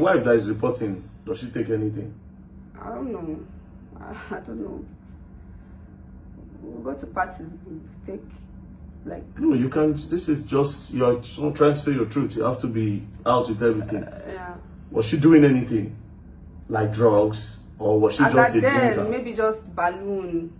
wife that is reporting, does she take anything? I don't know. I don't know. We'll go to parties, take like. No, you can't. This is just, you're not trying to say your truth. You have to be out with everything. Yeah. Was she doing anything? Like drugs? Or was she As just at a then, drinker? maybe just balloon.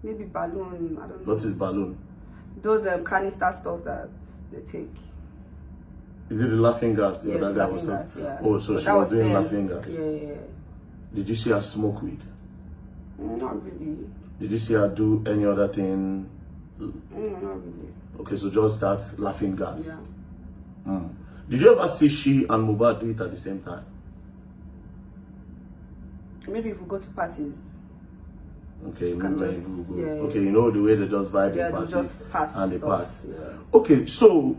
Maybe balloon. I don't know. What is balloon? Those canister stuff that they take. Is it the laughing gas? The Yes, other guy was laughing talking? gas, yeah. Oh, so But she that was doing then. laughing gas. Yeah. Did you see her smoke weed? Not really. Did you see her do any other thing? Not really. Okay, so just that laughing gas. Yeah. Mm. Did you ever see she and Mohbad do it at the same time? Maybe if we go to parties. Okay, Can maybe just- you go. yeah, yeah. Okay, you know the way they just vibe Yeah, in they parties just pass and they stuff. pass. Yeah. Okay, so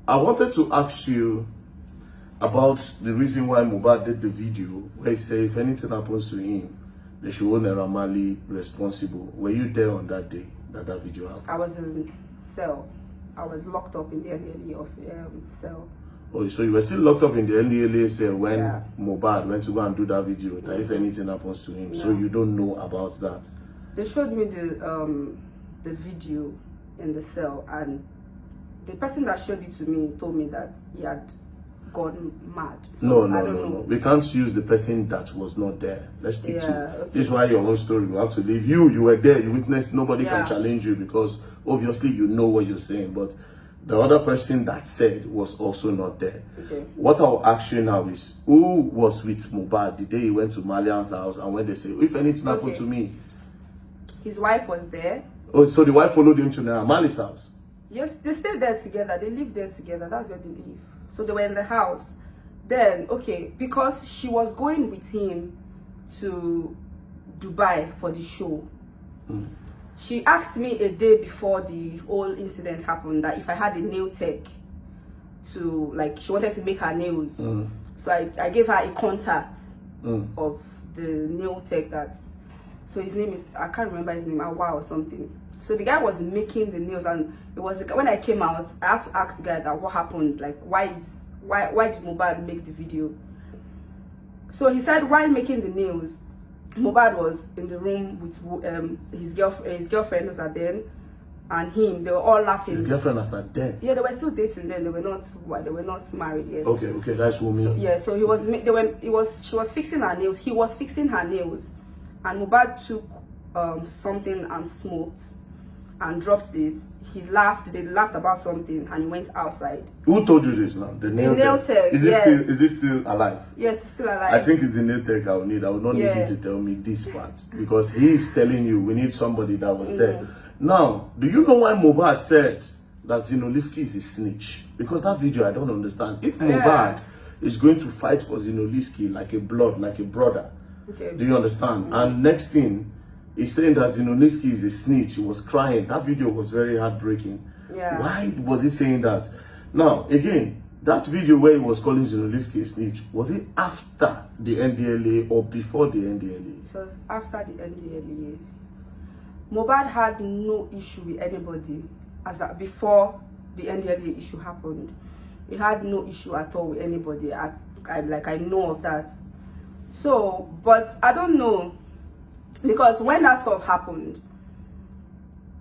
I wanted to ask you about the reason why Mohbad did the video where he said if anything happens to him, they should hold Naira Marley responsible. Were you there on that day that video happened? I was in cell. I was locked up in the NLE of cell. Oh, so you were still locked up in the NDLA cell when Yeah. Mohbad went to go and do that video, that if anything happens to him, so Yeah. you don't know about that. They showed me the video in the cell, and the person that showed it to me told me that he had gone mad. So No, I no, don't no, know. no. We can't use the person that was not there. Let's stick to. Okay. This is why your own story will have to leave. You were there, you witnessed, nobody can Yeah. challenge you because obviously you know what you're saying. But the other person that said was also not there. Okay. What I'll ask you now is, who was with Mohbad the day he went to Malian's house and when they say, if anything happened Okay. to me? His wife was there. Oh, so the wife followed him to Naira Marley's house? Yes, they stayed there together. They lived there together. That's where they live. So they were in the house. Then, okay, because she was going with him to Dubai for the show. She asked me a day before the whole incident happened that if I had a nail tech to, like, she wanted to make her nails. So I gave her a contact of the nail tech that, so his name is, I can't remember his name, Awa or something. So the guy was making the nails, and it was, when I came out, I had to ask the guy that what happened, like why did Mohbad make the video? So he said while making the nails, Mohbad was in the room with his girlfriend was then, and him. They were all laughing. His girlfriend was at then? Yeah, they were still dating then. They were not married yet. Okay, that's what me. So, yeah, so she was fixing her nails. He was fixing her nails, and Mohbad took something and smoked and dropped it. He laughed. They laughed about something, and he went outside. Who told you this now? The nail tech. Is it still alive? Yes, it's still alive. I think it's the nail tech I will need. I will not need you to tell me this part because he is telling you we need somebody that was there. Now, do you know why Mohbad said that Zinoliski is a snitch? Because that video I don't understand. If Mohbad is going to fight for Zinoliski like a brother, do you understand? And next thing, he's saying that Zinoliski is a snitch. He was crying. That video was very heartbreaking. Yeah. Why was he saying that? Now, again, that video where he was calling Zinoliski a snitch, was it after the NDLA or before the NDLA? It was after the NDLA. Mohbad had no issue with anybody before the NDLA issue happened. He had no issue at all with anybody. I know of that. So, but I don't know, because when that stuff happened,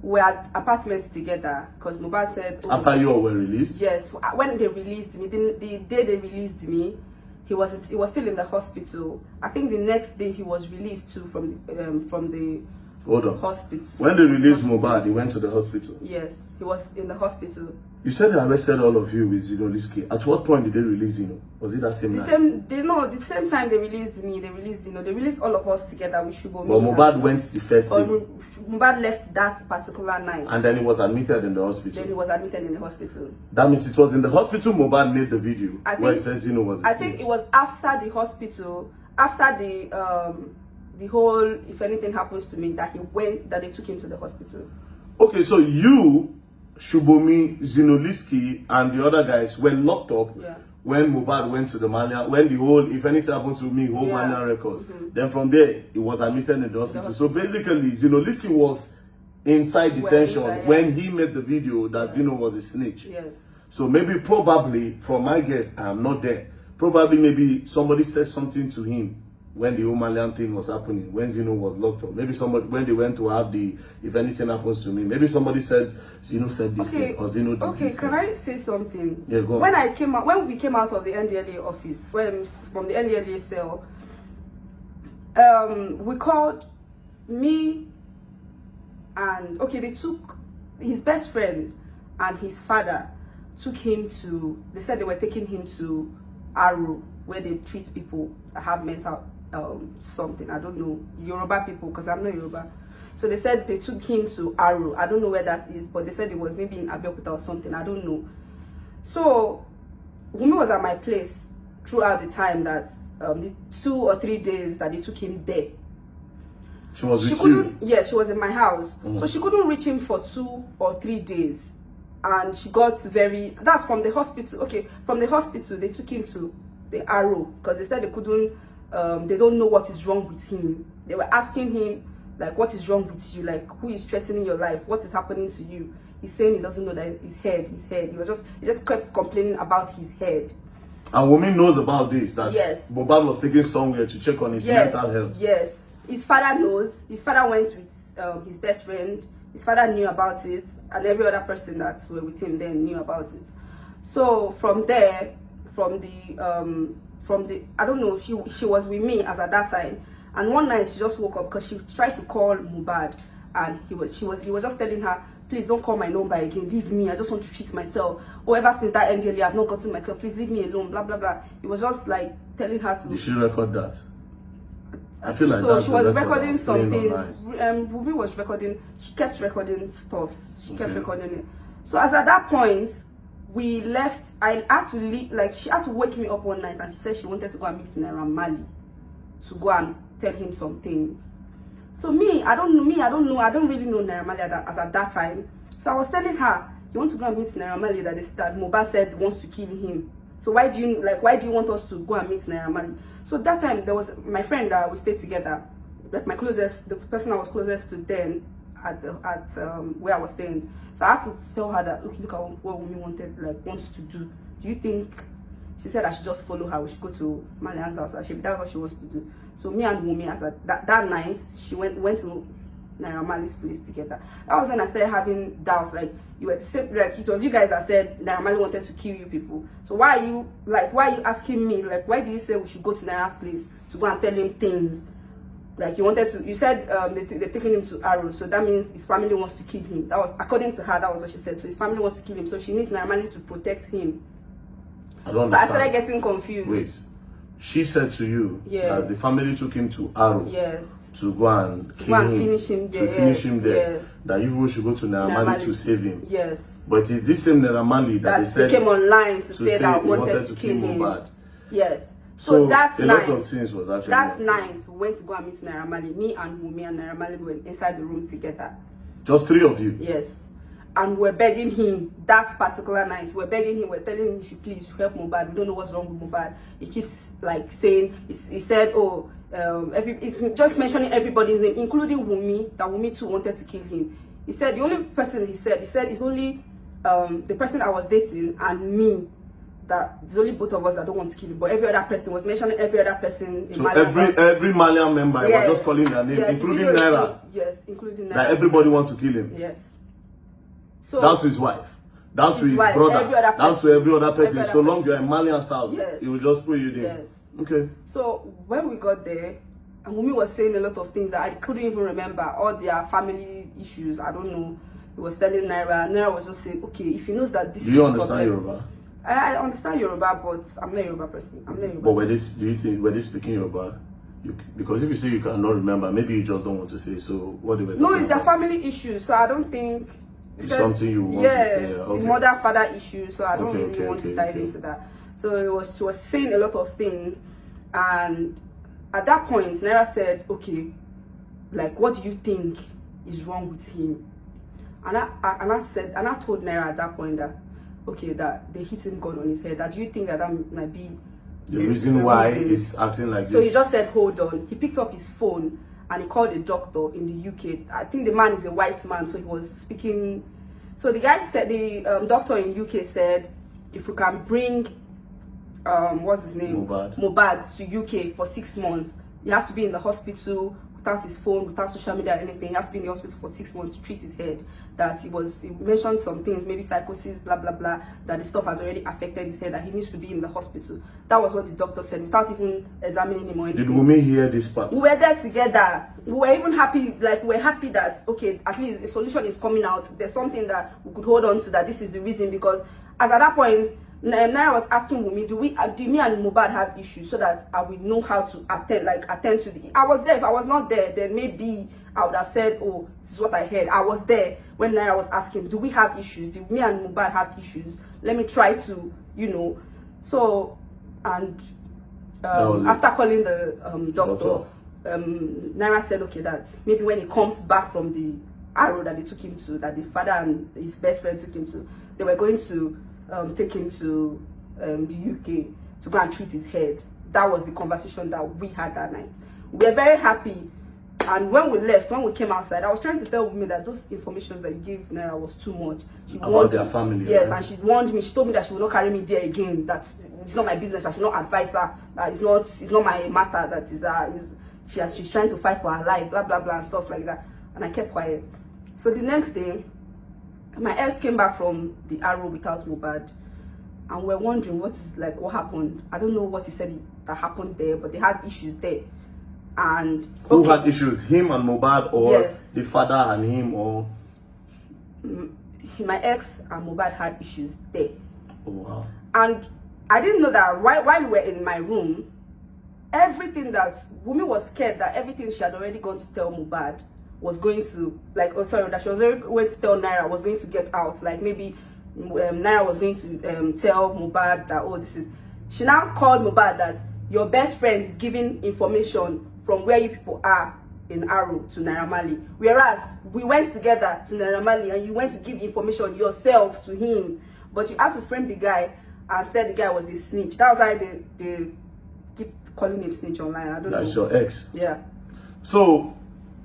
we had apartments together. Because Mohbad said, after you all were released? Yes, when they released me, the day they released me, he was still in the hospital. I think the next day he was released too from the Hold on. hospital. When they released Mohbad, he went to the hospital. Yes, he was in the hospital. You said they arrested all of you with Zinoliski. At what point did they release Zino? Was it that same night? The same time they released me, they released all of us together with Shubomi. But Mohbad went the first day. Mohbad left that particular night. And then he was admitted in the hospital. Then he was admitted in the hospital. That means it was in the hospital Mohbad made the video where he says Zino was a snitch. think it was after the hospital, after the whole if anything happens to me that they took him to the hospital. Okay, so you, Shubomi, Zinoliski, and the other guys were locked up when Mohbad went to the Mania, when the whole if anything happens to me, whole Mania records. Then from there, he was admitted in the hospital. So basically, Zinoliski was inside detention when he made the video that Zino was a snitch. Yes. So maybe probably, from my guess, I am not there. Probably maybe somebody said something to him when the Omalian thing was happening, when Zino was locked up. Maybe somebody, when they went to have the, if anything happens to me, maybe somebody said, Zino said this thing, or Zino did this can thing. I say something? Yeah, go on. When we came out of the NDLA office, from the NDLA cell, we called me and, they took his best friend and his father, took him to, they said they were taking him to Aro, where they treat people that have mental something, I don't know, Yoruba people, because I'm not Yoruba. So they said they took him to Aro. I don't know where that is, but they said it was maybe in Abeokuta or something, I don't know. So Wunmi was at my place throughout the time that the 2 or 3 days that they took him there. She was with you? Yes, she was in my house. So she couldn't reach him for 2 or 3 days. And she got very, that's from the hospital. From the hospital, they took him to the Aro because they said they couldn't, they don't know what is wrong with him. They were asking him, like, what is wrong with you? Like, who is threatening your life? What is happening to you? He's saying he doesn't know that his head. He just kept complaining about his head. And Wunmi knows about this, that yes, Mohbad was taken somewhere to check on his mental health. Yes, his father knows. His father went with his best friend. His father knew about it, and every other person that were with him then knew about it. So from there, from the I don't know, she was with me as at that time, and one night she just woke up because she tried to call Mohbad, and he was just telling her, please don't call my number again, leave me, I just want to treat myself. Or ever since that NDLA, I've not gotten myself, please leave me alone, blah blah blah. He was just like telling her to. Did she record that? I feel like so she was recording some things. Ruby was recording. She kept recording stuffs. She kept recording it. So as at that point, we left. I had to leave. Like, she had to wake me up one night, and she said she wanted to go and meet Naira Marley to go and tell him some things. So I don't know. I don't really know Naira Marley as at that time. So I was telling her, you want to go and meet Naira Marley that Mohbad said wants to kill him. So why do you want us to go and meet Naira Marley? So that time there was my friend that we stayed together, like the person I was closest to then at where I was staying. So I had to tell her that look at what Wunmi wants to do. Do you think? She said I should just follow her. We should go to Malian's house. That's what she wants to do. So me and Wunmi, as that night, she went to Naira Marley's place together. That was when I started having doubts. Like, you were to say, like, it was you guys that said Naira Marley wanted to kill you people. So why are you asking me? Like, why do you say we should go to Naira's place to go and tell him things? Like, you said they're taking him to Aro, so that means his family wants to kill him. That was, according to her, that was what she said. So his family wants to kill him, so she needs Naira Marley to protect him. I don't so understand. I started getting confused. Wait, she said to you that the family took him to Aro. Yes. To go and kill him, finish him there. To finish him there. Yeah. That you should go to Naira Marley to save him. Yes. But it's this same Naira Marley that they said came online to say that wanted to kill him. Mohbad. Yes. So that night, lot of things was actually that night we went to go and meet Naira Marley. Me and Wunmi and Naira Marley were inside the room together. Just 3 of you? Yes. And we're begging him that particular night. We're begging him. We're telling him, you should please help Mohbad. We don't know what's wrong with Mohbad. He keeps like saying, he said, oh, he's just mentioning everybody's name, including Wunmi, that Wunmi too wanted to kill him. He said the only person he said it's only the person I was dating and me, that it's only both of us that don't want to kill him. But every other person was mentioning every other person in so Malian. every Malian member was just calling their name, including Naira. Yes, including Naira. That everybody wants to kill him. Yes. So down to his wife, down to his brother, down to every other person. So long you're in Malian's house, he will just put you there. Yes. Okay. So when we got there, and Wunmi was saying a lot of things that I couldn't even remember, all their family issues. I don't know. He was telling Naira. Naira was just saying, okay, if he knows that this. Do you understand Yoruba? I understand Yoruba, but I'm not a Yoruba person. I'm not Yoruba. But do you think were they speaking Yoruba? Because if you say you cannot remember, maybe you just don't want to say. So what they were talking No, it's about? their family issues. So I don't think it's something you want to say. Okay. The mother-father issue. So I don't really want to dive into that. So she was saying a lot of things, and at that point, Naira said, "Okay, like, what do you think is wrong with him?" And I told Naira at that point that, okay, that they hit him gun on his head. That do you think that might be the reason why he's acting like this? So he just said, hold on. He picked up his phone and he called a doctor in the UK. I think the man is a white man, so he was speaking. So the guy said, the doctor in UK said, if we can bring what's his name? Mohbad to UK for 6 months. He has to be in the hospital without his phone, without social media or anything. He has to be in the hospital for 6 months to treat his head. That he mentioned some things, maybe psychosis, blah blah blah, that the stuff has already affected his head, that he needs to be in the hospital. That was what the doctor said without even examining him or anything. Did Wunmi hear this part? We were there together. We were even happy, like we were happy that okay, at least a solution is coming out. There's something that we could hold on to, that this is the reason, because as at that point, Naira was asking Wunmi, do me and Mohbad have issues, so that I will know how to attend to the. I was there. If I was not there, then maybe I would have said, oh, this is what I heard. I was there when Naira was asking, do we have issues? Do me and Mohbad have issues? Let me try to, So, and after calling the doctor, Naira said, okay, that maybe when he comes back from the Arrow that they took him to, that the father and his best friend took him to, they were going to take him to the UK to go and treat his head. That was the conversation that we had that night. We were very happy. And when we left, when we came outside, I was trying to tell me that those information that you gave Naira was too much. She about their family. Yes, right? And she warned me. She told me that she would not carry me there again. That it's not my business. I should not advise her. That it's not my matter. That she's trying to fight for her life. Blah blah blah and stuff like that. And I kept quiet. So the next day, my ex came back from the Arrow without Mohbad, and we're wondering what happened. I don't know what he said that happened there, but they had issues there. And who had issues? Him and Mohbad, or yes, the father and him, or my ex and Mohbad had issues there. Oh wow! And I didn't know that while we were in my room, everything that Wunmi was scared that everything she had already gone to tell Mohbad was going to that she was already going to tell Naira was going to get out. Like maybe Naira was going to tell Mohbad that, oh, this is. She now called Mohbad that your best friend is giving information from where you people are in Arrow to Naira Marley, whereas we went together to Naira Marley and you went to give information yourself to him, but you had to frame the guy and said the guy was a snitch. That was why they keep calling him snitch online. I don't know. That's your ex. Yeah. So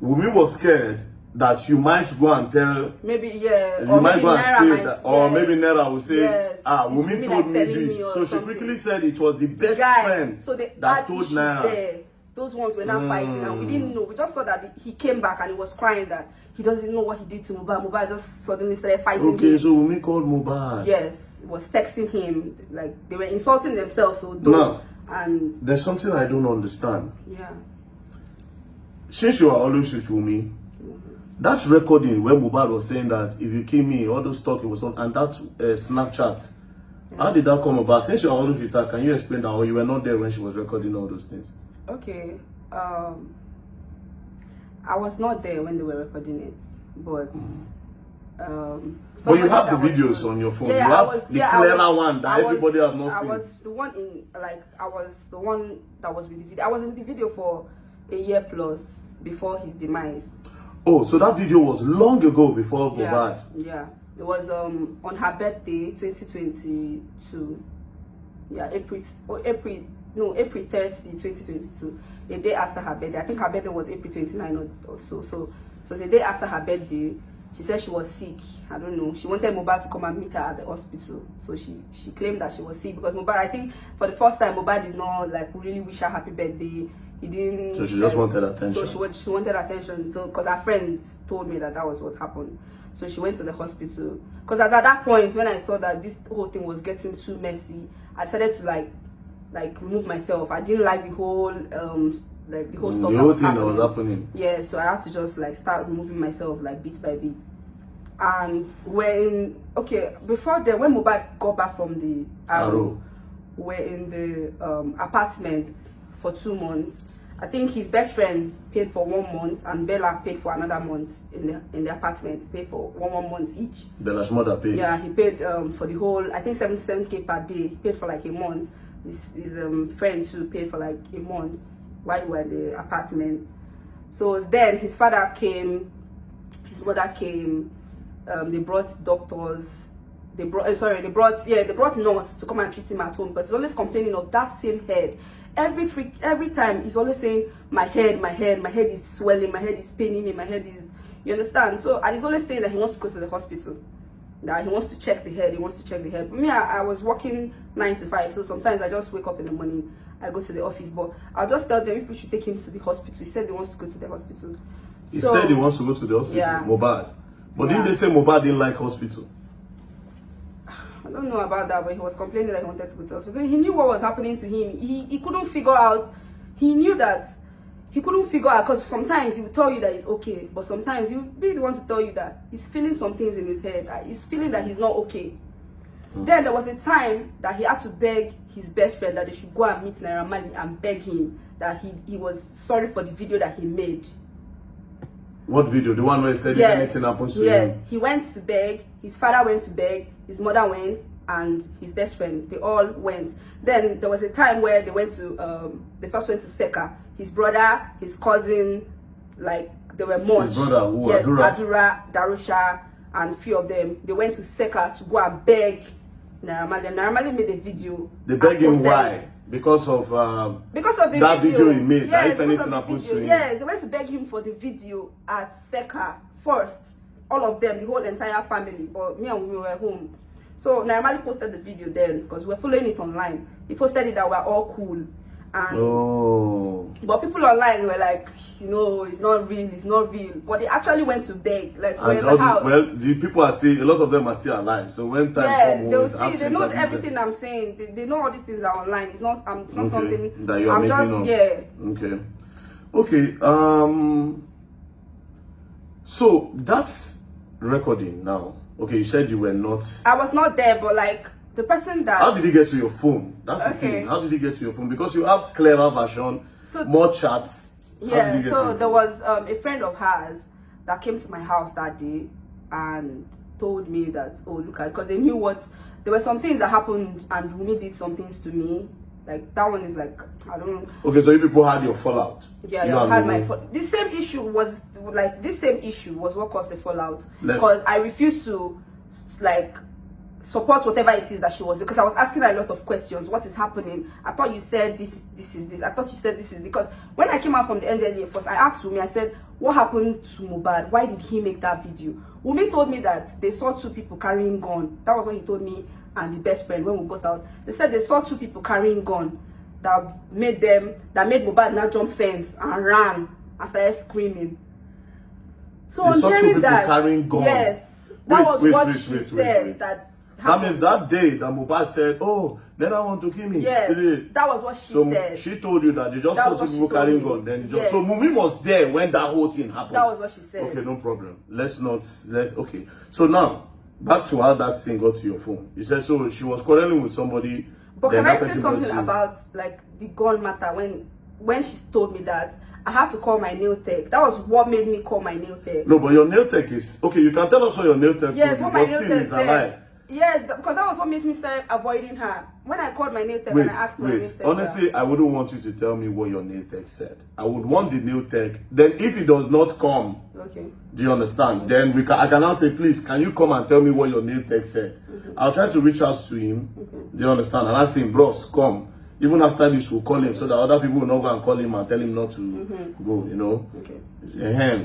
Wunmi was scared that you might go and tell. Maybe yeah. You might go and say that, or maybe Naira will say, yes, Wunmi told me this. So she quickly said it was the best friend so they that told Naira. There. Those ones were not fighting, and we didn't know. We just saw that he came back and he was crying that he doesn't know what he did to Mohbad. Mohbad just suddenly started fighting him. Okay, so Wunmi called Mohbad. Yes, was texting him, like they were insulting themselves. So now, and there's something I don't understand. Yeah. Since you are always with Wunmi, that recording where Mohbad was saying that if you kill me, all those talking was on, and that Snapchat, how did that come about? Since you are always with her, can you explain that, or you were not there when she was recording all those things? Okay, I was not there when they were recording it, but but you have the videos on your phone. Yeah, you have the clearer one that everybody has not seen. I was the one that was with the video. I was in the video for a year plus before his demise. Oh, so that video was long ago before Mohbad. Yeah, it was on her birthday, 2022. Yeah, April 30, 2022. A day after her birthday. I think her birthday was April 29 or so. So the day after her birthday, she said she was sick. I don't know. She wanted Mohbad to come and meet her at the hospital. So she claimed that she was sick because Mohbad, I think for the first time, Mohbad did not really wish her happy birthday. He didn't. So she just wanted attention. So she wanted attention. So because her friends told me that was what happened. So she went to the hospital. Because at that point, when I saw that this whole thing was getting too messy, I started to remove myself. I didn't like the whole the whole stuff. The whole thing that was happening. Yeah, so I had to just start removing myself bit by bit. And before then, when Mohbad got back from the Arrow, we're in the apartment for 2 months. I think his best friend paid for 1 month and Bella paid for another month in the apartment. Paid for one month each. Bella's mother paid. Yeah, he paid for the whole, I think 77K per day. He paid for a month. His friend too paid for a month while we were in the apartment. So then his father came, his mother came. They brought doctors. They brought nurse to come and treat him at home because he's always complaining of that same head. Every time he's always saying my head is swelling, my head is paining me, my head is, you understand? So and he's always saying that he wants to go to the hospital. that he wants to check the head. He wants to check the head. But me, I was working 9 to 5, so sometimes I just wake up in the morning. I go to the office, but I'll just tell them people should take him to the hospital. He said he wants to go to the hospital. He said he wants to go to the hospital. Yeah. Mohbad. But didn't they say Mohbad didn't like hospital? I don't know about that, but he was complaining that he wanted to go to hospital. He knew what was happening to him. He couldn't figure out. He knew that he couldn't figure out, because sometimes he will tell you that he's okay, but sometimes he will be the one to tell you that he's feeling some things in his head. He's feeling that he's not okay. Then there was a time that he had to beg his best friend that they should go and meet Naira Marley and beg him that he was sorry for the video that he made. What video? The one where he said if anything happens to him? Yes, he went to beg, his father went to beg, his mother went, and his best friend, they all went. Then there was a time where they went to, they first went to Seka. His brother, his cousin, like, they were much. His brother, who? Yes, Adura. Adura, Darusha, and few of them. They went to Seka to go and beg Naira Marley. Naira Marley made a video. They begged him why? Because of the that video he made. Yes, that if because anything of the happens video. to him. Yes, they went to beg him for the video at Seka first. All of them, the whole entire family. But me and we were home. So Naira Marley posted the video then, because we were following it online. He posted it that we're all cool. And but people online were like, you know, it's not real, it's not real. But they actually went to beg, like we're in the house. Well, the people are saying a lot of them are still alive. So when time comes, they'll see, they know everything I'm saying. They know all these things are online. It's not it's not something that you are making up. Okay. So that's recording now. Okay, you said you were not. I was not there, but like the person that. How did he get to your phone? That's the thing. How did he get to your phone? Because you have clearer version, more chats. Yeah. So there was a friend of hers that came to my house that day and told me that, oh, look at, because they knew what. There were some things that happened, and Wunmi did some things to me. Like that one is like, I don't know. Okay, so you people had your fallout. Yeah, I had my fallout. This same issue was what caused the fallout, because I refused to like support whatever it is that she was, because I was asking her a lot of questions. What is happening? I thought you said this is this. I thought you said this is, because when I came out from the NDLEA first, I asked Wunmi, I said, what happened to Mohbad? Why did he make that video? Wunmi told me that they saw 2 people carrying gun. That was what he told me and the best friend when we got out. They said they saw 2 people carrying gun that made Mohbad now jump fence and ran and started screaming. So they on saw 2 hearing people that, carrying gun. yes, that was what she said. That means that day that Mohbad said, oh, then I want to kill me. Yes, that was what she said. So she told you that they just saw 2 people carrying gun. Then just, so Wunmi was there when that whole thing happened. That was what she said. Okay, no problem. Okay. So now, back to how that thing got to your phone. You said so she was quarreling with somebody. But can I say something about like the gun matter? When she told me that, I had to call my nail tech. That was what made me call my nail tech. No, but your nail tech is okay. You can tell us what your nail tech is. Yes, what my nail tech said. Yes, because that was what made me start avoiding her. When I called my nail tech and I asked my nail tech. Honestly, I wouldn't want you to tell me what your nail tech said. I would want the nail tech. Then if it does not come, do you understand? Then I can now say, please, can you come and tell me what your nail tech said? I'll try to reach out to him. Do you understand? And I'll say, bros, come. Even after this, we'll call him so that other people will not go and call him and tell him not to go, you know?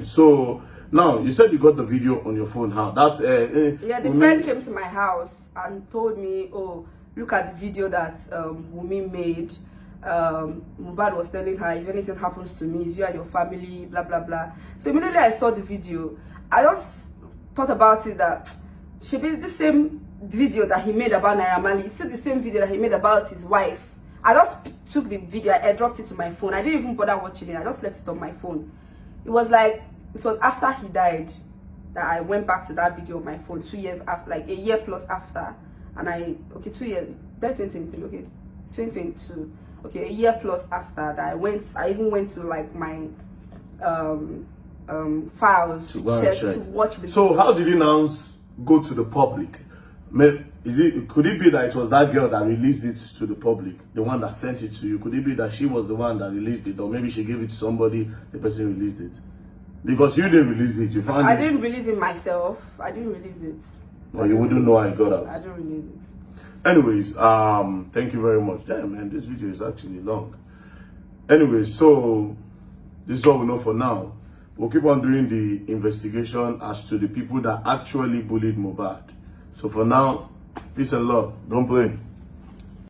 So now you said you got the video on your phone. How? That's yeah, the friend came to my house and told me, oh, look at the video that Wunmi made. Mohbad was telling her, if anything happens to me, it's you and your family, blah blah blah. So immediately I saw the video, I just thought about it that should be the same video that he made about Naira Marley. It's still the same video that he made about his wife. I just took the video, I dropped it to my phone. I didn't even bother watching it. I just left it on my phone. It was after he died that I went back to that video on my phone 2 years after, like a year plus after. And 2 years, that's 2023, okay, 2022. Okay, a year plus after that I even went to like my files to watch the So how did he now go to the public? Could it be that it was that girl that released it to the public, the one that sent it to you? Could it be that she was the one that released it, or maybe she gave it to somebody, the person released it? Because you didn't release it, you found I didn't release it myself. I didn't release it. Or you wouldn't know how it got out. I didn't release it. Anyways, thank you very much. Damn, man, this video is actually long. Anyways, so this is all we know for now. We'll keep on doing the investigation as to the people that actually bullied Mohbad. So for now, peace and love. Don't play.